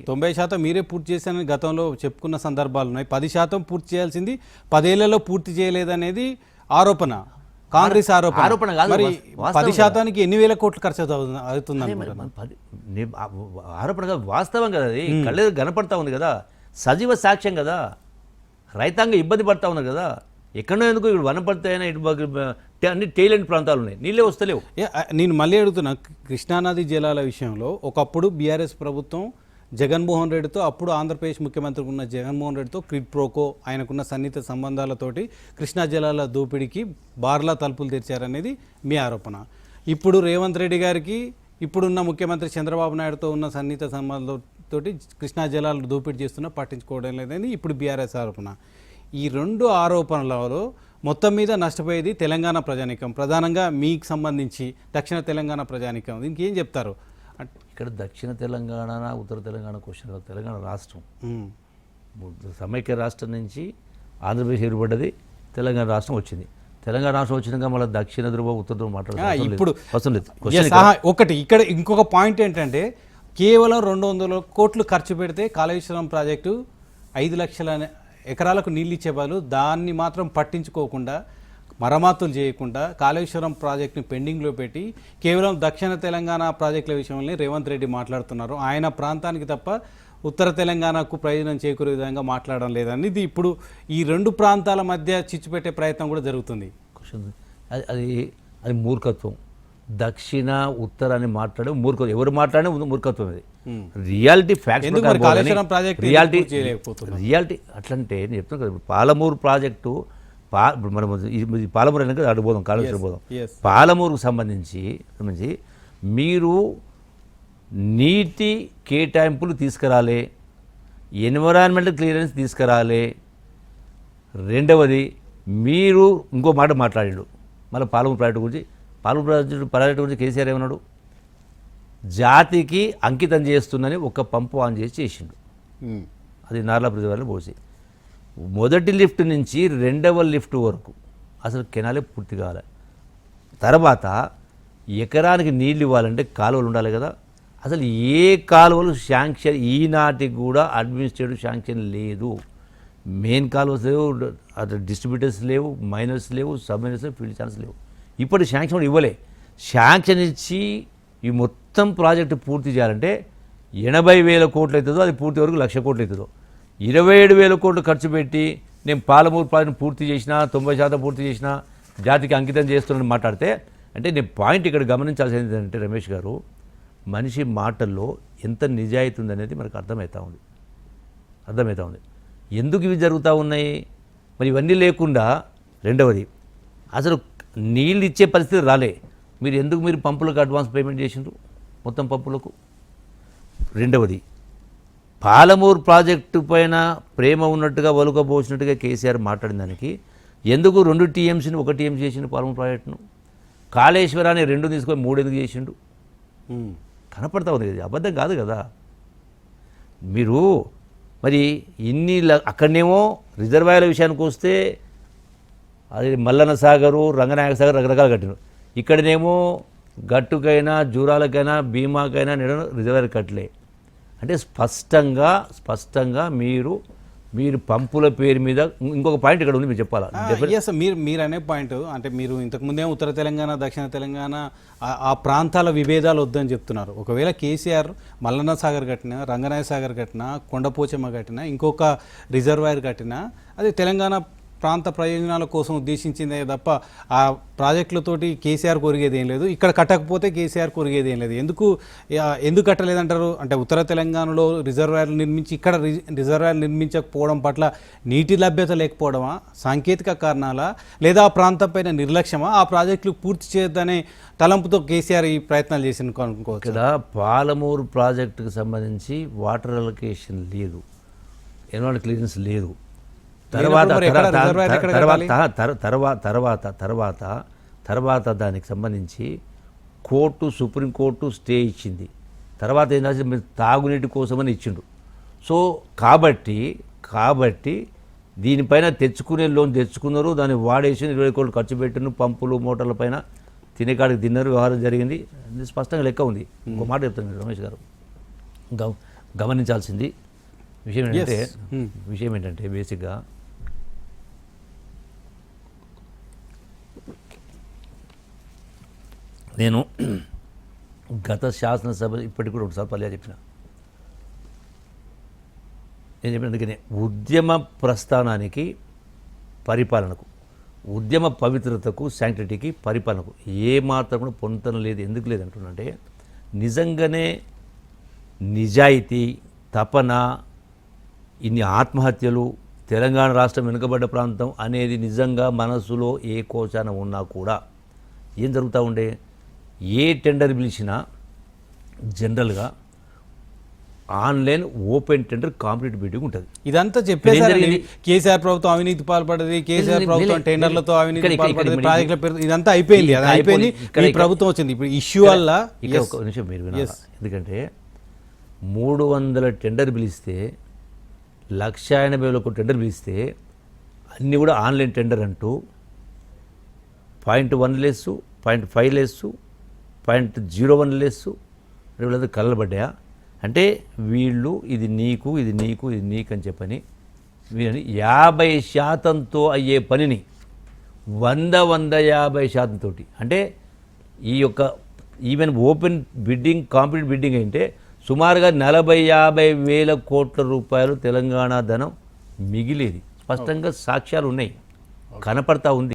90% మీరే పూర్తి చేశారని గతంలో చెప్పుకున్న సందర్భాలు ఉన్నాయి. 10% పూర్తి చేయాల్సింది 10 ఏళ్లలో పూర్తి చేయలేదనేది ఆరోపణ, కాంగ్రెస్ ఆరోపణ. మరి 10%కి ఎన్ని వేల కోట్లు ఖర్చు అవుతుంది? ఆరోపణ కాదు, వాస్తవం కదా, అది కళ్ళ కనపడతా ఉంది కదా, సజీవ సాక్ష్యం కదా. రైతాంగం ఇబ్బంది పడతా ఉన్నారు కదా. ఎక్కడో ఎందుకు ఇప్పుడు వనపడతాయని ఇటు అన్ని టైలెంట్ ప్రాంతాలు ఉన్నాయి, నీళ్ళే వస్తలేవు. నేను మళ్ళీ అడుగుతున్నా, కృష్ణానది జలాల విషయంలో ఒకప్పుడు బీఆర్ఎస్ ప్రభుత్వం జగన్మోహన్ రెడ్డితో, అప్పుడు ఆంధ్రప్రదేశ్ ముఖ్యమంత్రి ఉన్న జగన్మోహన్ రెడ్డితో క్విడ్ ప్రోకో, ఆయనకున్న సన్నిహిత సంబంధాలతోటి కృష్ణా జలాల దోపిడీకి బార్లా తలుపులు తెరిచారనేది మీ ఆరోపణ. ఇప్పుడు రేవంత్ రెడ్డి గారికి ఇప్పుడున్న ముఖ్యమంత్రి చంద్రబాబు నాయుడుతో ఉన్న సన్నిహిత సంబంధాలతోటి కృష్ణా జలాలు దోపిడీ చేస్తున్నా పట్టించుకోవడం లేదని ఇప్పుడు బీఆర్ఎస్ ఆరోపణ. ఈ రెండు ఆరోపణలలో మొత్తం మీద నష్టపోయేది తెలంగాణ ప్రజానీకం, ప్రధానంగా మీకు సంబంధించి దక్షిణ తెలంగాణ ప్రజానీకం. దీనికి ఏం చెప్తారు? ఇక్కడ దక్షిణ తెలంగాణ, ఉత్తర తెలంగాణ క్వశ్చన్ కాదు, తెలంగాణ రాష్ట్రం సమైక్య రాష్ట్రం నుంచి ఆంధ్రప్రదేశ్ ఏర్పడ్డది, తెలంగాణ రాష్ట్రం వచ్చింది. తెలంగాణ రాష్ట్రం వచ్చినాక మళ్ళీ దక్షిణ ధ్రువ ఉత్తర ధ్రువ మాట్లాడుతుంది. ఇప్పుడు ఒకటి ఇక్కడ ఇంకొక పాయింట్ ఏంటంటే, కేవలం 200 కోట్లు ఖర్చు పెడితే కాళేశ్వరం ప్రాజెక్టు 5 లక్షల ఎకరాలకు నీళ్ళు ఇచ్చే బదులు దాన్ని మాత్రం పట్టించుకోకుండా, మరమ్మతులు చేయకుండా కాళేశ్వరం ప్రాజెక్టుని పెండింగ్లో పెట్టి కేవలం దక్షిణ తెలంగాణ ప్రాజెక్టుల విషయంలో రేవంత్ రెడ్డి మాట్లాడుతున్నారు. ఆయన ప్రాంతానికి తప్ప ఉత్తర తెలంగాణకు ప్రయోజనం చేకూరే విధంగా మాట్లాడడం లేదని ఇది ఇప్పుడు ఈ రెండు ప్రాంతాల మధ్య చిచ్చు పెట్టే ప్రయత్నం కూడా జరుగుతుంది. అది మూర్ఖత్వం. దక్షిణ ఉత్తర అని మాట్లాడే మూర్ఖత్వం, ఎవరు మాట్లాడే మూర్ఖత్వం. అది రియాలిటీ ఫ్యాక్ట్, రియాలిటీ అట్లంటే నేను చెప్తాను కదా. ఇప్పుడు పాలమూరు ప్రాజెక్టు, మనం పాలమూరు అయినాక అటు పోదాం, కాళేశ్వరం పోదాం. పాలమూరుకు సంబంధించి మీరు నీటి కేటాయింపులు తీసుకురాలే, ఎన్విరాన్మెంటల్ క్లియరెన్స్ తీసుకురాలే. రెండవది, మీరు ఇంకో మాట మాట్లాడాడు మళ్ళీ పాలమూరు ప్రాజెక్టు గురించి. పాలమూరు ప్రాజెక్టు గురించి కేసీఆర్ ఏమన్నాడు? జాతికి అంకితం చేస్తుందని ఒక పంపు ఆన్ చేసిండు. అది నార్లా ప్రజల పోసి మొదటి లిఫ్ట్ నుంచి 2వ లిఫ్ట్ వరకు అసలు కెనాలే పూర్తి కావాలి. తర్వాత ఎకరానికి నీళ్ళు ఇవ్వాలంటే కాలువలు ఉండాలి కదా. అసలు ఏ కాలువలు శాంక్షన్ ఈనాటికి కూడా అడ్మినిస్ట్రేటివ్ శాంక్షన్ లేదు. మెయిన్ కాలువస్ లేవు, అటు డిస్ట్రిబ్యూటర్స్ లేవు, మైనర్స్ లేవు, సబ్ మైనర్స్ లేవు, ఫీల్డ్ ఛాన్స్ లేవు. ఇప్పుడు శాంక్షన్ కూడా ఇవ్వలే. శాంక్షన్ ఇచ్చి ఈ మొత్తం ప్రాజెక్టు పూర్తి చేయాలంటే 80,000 కోట్లు అవుతుందో, అది పూర్తి వరకు 1,00,000 కోట్లు అవుతుందో. 27,000 కోట్లు ఖర్చు పెట్టి నేను పాలమూరు ప్రాజెక్టు పూర్తి చేసినా, 90% పూర్తి చేసినా, జాతికి అంకితం చేస్తున్నాను మాట్లాడితే, అంటే నేను పాయింట్ ఇక్కడ గమనించాల్సింది ఏంటంటే రమేష్ గారు, మనిషి మాటల్లో ఎంత నిజాయితీ ఉందనేది మనకు అర్థమవుతూ ఉంది. ఎందుకు ఇవి జరుగుతూ ఉన్నాయి మరి? ఇవన్నీ లేకుండా రెండవది, అసలు నీళ్ళు ఇచ్చే పరిస్థితి రాలే. మీరు పంపులకు అడ్వాన్స్ పేమెంట్ చేసిండ్రు మొత్తం పంపులకు. రెండవది, పాలమూరు ప్రాజెక్టు పైన ప్రేమ ఉన్నట్టుగా వలుకబోసినట్టుగా కేసీఆర్ మాట్లాడిన దానికి ఎందుకు 2 టీఎంసీని 1 టీఎంసీ చేసిండు? పాలమూరు ప్రాజెక్టును కాళేశ్వరాన్ని 2 తీసుకొని 3 ఎందుకు చేసిండు? కనపడతా ఉంది కదా, అబద్ధం కాదు కదా. మీరు మరి ఇన్ని అక్కడనేమో రిజర్వాయర్ల విషయానికి వస్తే అది మల్లన్న సాగరు, రంగనాయక సాగర్ రకరకాలు కట్టినారు. ఇక్కడనేమో గట్టుకైనా, జూరాలకైనా, భీమాకైనా రిజర్వాయర్ కట్టలే. అంటే స్పష్టంగా మీరు పంపుల పేరు మీద ఇంకొక పాయింట్ ఇక్కడ ఉంది, మీరు చెప్పాలా? మీరు అనే పాయింట్ అంటే మీరు ఇంతకుముందే ఉత్తర తెలంగాణ, దక్షిణ తెలంగాణ ఆ ప్రాంతాల విభేదాలు వద్దని చెప్తున్నారు. ఒకవేళ కేసీఆర్ మల్లన్న సాగర్ కట్టినా, రంగనాయ సాగర్ కట్టినా, కొండపోచమ్మ కట్టినా, ఇంకొక రిజర్వాయర్ కట్టినా అది తెలంగాణ ప్రాంత ప్రయోజనాల కోసం ఉద్దేశించిందే తప్ప ఆ ప్రాజెక్టులతోటి కేసీఆర్ కొరిగేది ఏం లేదు. ఇక్కడ కట్టకపోతే కేసీఆర్ కొరిగేది ఏం లేదు. ఎందుకు కట్టలేదంటారు? అంటే ఉత్తర తెలంగాణలో రిజర్వాయర్లు నిర్మించి ఇక్కడ రిజర్వాయర్లు నిర్మించకపోవడం పట్ల నీటి లభ్యత లేకపోవడమా, సాంకేతిక కారణాలా, లేదా ఆ ప్రాంతం పైన నిర్లక్ష్యమా, ఆ ప్రాజెక్టులు పూర్తి చేయొద్దనే తలంపుతో కేసీఆర్ ఈ ప్రయత్నాలు చేసిన అనుకోవచ్చు? ఇక్కడ పాలమూరు ప్రాజెక్టుకు సంబంధించి వాటర్ అలొకేషన్ లేదు, ఎన్విరాన్మెంటల్ క్లియరెన్స్ లేదు. తర్వాత దానికి సంబంధించి సుప్రీంకోర్టు స్టే ఇచ్చింది. తర్వాత ఏంటంటే మీరు తాగునీటి కోసమని ఇచ్చిండు. సో కాబట్టి దీనిపైన లోన్ తెచ్చుకున్నారు, దాన్ని వాడేసి 20 కోట్లు ఖర్చు పెట్టిన పంపులు మోటార్ల పైన తినేకాడికి తిన్నారు, వ్యవహారం జరిగింది. స్పష్టంగా లెక్క ఉంది. ఇంకో మాట చెప్తాను రమేష్ గారు, గమనించాల్సింది విషయం ఏంటంటే Yes. విషయం ఏంటంటే బేసిక్గా నేను గత శాసనసభ ఇప్పటికి కూడా ఒకసారి పల్లె చెప్పిన నేను చెప్పిన అందుకనే ఉద్యమ ప్రస్థానానికి పరిపాలనకు ఉద్యమ పవిత్రతకు శాంక్టిటీకి పరిపాలనకు ఏ మాత్రం కూడా పొంతన లేదు. ఎందుకు లేదు అంటున్నంటే నిజంగానే నిజాయితీ తపన ఇన్ని ఆత్మహత్యలు తెలంగాణ రాష్ట్రం వెనుకబడ్డ ప్రాంతం అనేది నిజంగా మనసులో ఏ కోశాన ఉన్నా కూడా ఏం జరుగుతూ ఉండే ఏ టెండర్ పిలిచినా జనరల్గా online open tender competitive bidding ఉంటుంది. ఇదంతా చెప్పేసారు జరిగింది? కేసీఆర్ ప్రభుత్వం అవినీతి పాల్పడది, కేసీఆర్ ప్రభుత్వం లేదు, టెండర్లతో అవినీతి ఇక్కడ పాల్పడది, ఇక్కడ ప్రాజెక్టుల పేరు ఇదంతా అయిపోయింది. అది అయిపోయింది. ఇక్కడ ఈ ప్రభుత్వం వచ్చింది. ఇప్పుడు ఇష్యూ వల్ల ఇక్కడ ఒక నిమిషం మీరు వినాలి. ఎందుకంటే 300 టెండర్ పిలిస్తే 1,80,000 టెండర్ పిలిస్తే అన్నీ కూడా ఆన్లైన్ టెండర్ అంటూ 0.1 లెస్ 0.5 లెస్ 0.01 లెస్ వీళ్ళందరూ కలబడ్డాయా అంటే వీళ్ళు ఇది నీకు ఇది నీకు ఇది నీకు అని చెప్పని వీళ్ళని 50% అయ్యే పనిని 150% అంటే ఈ యొక్క even open bidding competitive bidding అంటే సుమారుగా 40-50 వేల కోట్ల రూపాయలు తెలంగాణ ధనం మిగిలేది. స్పష్టంగా సాక్ష్యాలు ఉన్నాయి, కనపడతా ఉంది.